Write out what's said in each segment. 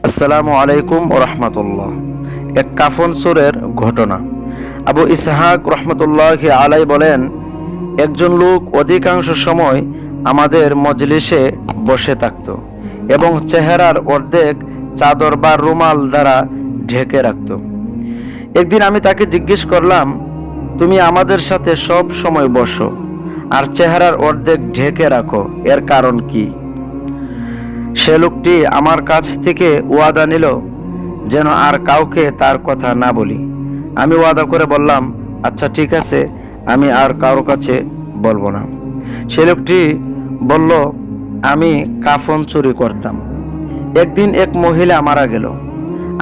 আসসালামু আলাইকুম ও রহমতুল্লাহ। এক কাফন চোরের ঘটনা। আবু ইসহাক রহমতুল্লাহ আলাই বলেন, একজন লোক অধিকাংশ সময় আমাদের মজলিসে বসে থাকত এবং চেহারার অর্ধেক চাদর বা রুমাল দ্বারা ঢেকে রাখত। একদিন আমি তাকে জিজ্ঞেস করলাম, তুমি আমাদের সাথে সব সময় বসো আর চেহারার অর্ধেক ঢেকে রাখো, এর কারণ কি? সে লোকটি আমার কাছ থেকে ওয়াদা নিল যেন আর কাউকে তার কথা না বলি। আমি ওয়াদা করে বললাম, আচ্ছা ঠিক আছে, আমি আর কারো কাছে বলবো না। সে লোকটি বলল, আমি কাফন চুরি করতাম। একদিন এক মহিলা মারা গেল।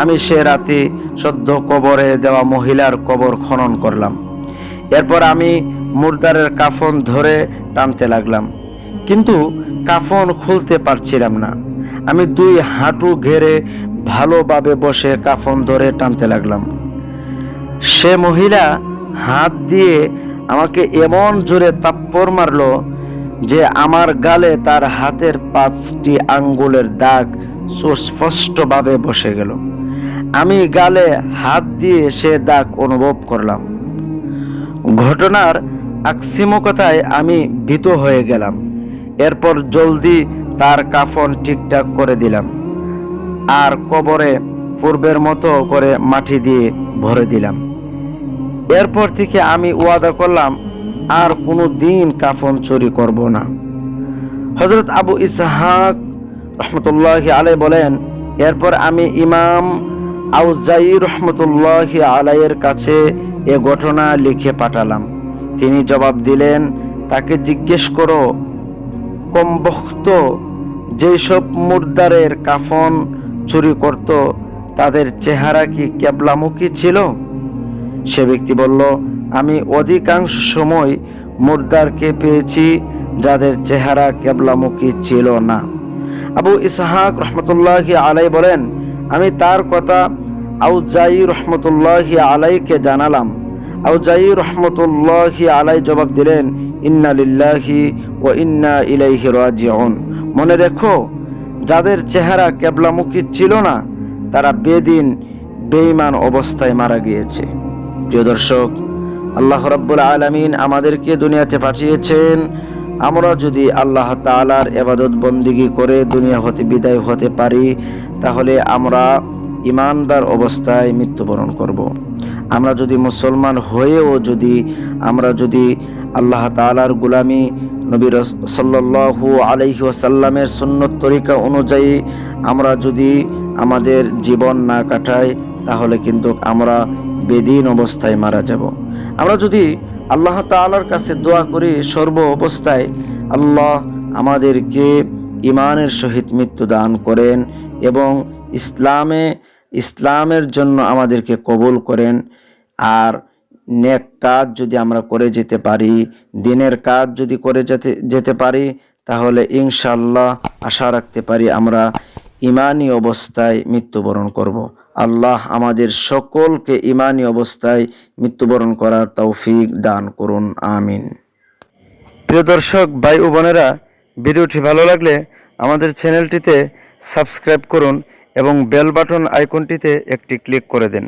আমি সে রাতে সদ্য কবরে দেওয়া মহিলার কবর খনন করলাম। এরপর আমি মুর্দারের কাফন ধরে টানতে লাগলাম, কিন্তু কাফন খুলতে পারছিলাম না। আমি দুই হাঁটু ঘেরে ভালোভাবে বসে কাফন ধরে টানতে লাগলাম। সে মহিলা হাত দিয়ে আমাকে এমন জোরে থাপ্পড় মারলো যে আমার গালে তার হাতের 5টি আঙ্গুলের দাগ সুস্পষ্টভাবে বসে গেল। আমি গালে হাত দিয়ে সে দাগ অনুভব করলাম। ঘটনার আকস্মিকতায় আমি ভীত হয়ে গেলাম। এরপর জলদি তার কাফন ঠিকঠাক করে দিলাম আর কবরে পূর্বের মতো করে মাটি দিয়ে ভরে দিলাম। এরপর থেকে আমি ওয়াদা করলাম আর কোনো দিন কাফন চুরি করব না। হযরত আবু ইসহাক রহমতুল্লাহ আলাই বলেন, এরপর আমি ইমাম আউজাই রহমতুল্লাহ আলাইয়ের কাছে এ ঘটনা লিখে পাঠালাম। তিনি জবাব দিলেন, তাকে জিজ্ঞেস করো, কমবখ্ত যেসব মুর্দারের কাফন চুরি করত তাদের চেহারা কি কেবলামুখী ছিল? সে ব্যক্তি বলল, আমি অধিকাংশ সময় মুর্দারকে পেয়েছি যাদের চেহারা কেবলামুখী ছিল না। আবু ইসহাক রহমতুল্লাহ আলাই বলেন, আমি তার কথা আউজাই রহমতুল্লাহ আলাইকে জানালাম। আউজাই রহমতুল্লাহ আলাই জবাব দিলেন, ইন্না লিল্লাহি ওয়া ইন্না ইলাইহি রাজিউন। মনে রেখো, যাদের চেহারা কেবলামুখী ছিল না তারা বেদিন বেঈমান অবস্থায় মারা গিয়েছে। প্রিয় দর্শক, আল্লাহ রাব্বুল আলামিন আমাদেরকে দুনিয়াতে পাঠিয়েছেন আমরা যদি আল্লাহ তাআলার ইবাদত বন্দেগী করে দুনিয়া হতে বিদায় হতে পারি, তাহলে আমরা ঈমানদার অবস্থায় মৃত্যুবরণ করব। আমরা যদি মুসলমান হয়েও আমরা যদি আল্লাহ তাআলার গোলামি, নবী সাল্লাল্লাহু আলাইহি ওয়াসাল্লামের সুন্নত তরিকা অনুযায়ী আমরা যদি আমাদের জীবন না কাটাই, তাহলে কিন্তু আমরা বেদিন অবস্থায় মারা যাব। আমরা যদি আল্লাহ তাআলার কাছে দোয়া করি সর্ব অবস্থায় আল্লাহ আমাদেরকে ঈমানের সহিত মৃত্যু দান করেন এবং ইসলামের জন্য আমাদেরকে কবুল করেন, আর নেক কাজ যদি আমরা করে যেতে পারি, দিনের কাজ যদি করে যেতে পারি, তাহলে ইনশাআল্লাহ আশা রাখতে পারি আমরা ঈমানী অবস্থায় মৃত্যুবরণ করব। আল্লাহ আমাদের সকলকে ঈমানী অবস্থায় মৃত্যুবরণ করার তৌফিক দান করুন, আমিন। প্রিয় দর্শক ভাই ও বোনেরা, ভিডিওটি ভালো লাগলে আমাদের চ্যানেলটিতে সাবস্ক্রাইব করুন এবং বেল বাটন আইকনটিতে একটি ক্লিক করে দেন।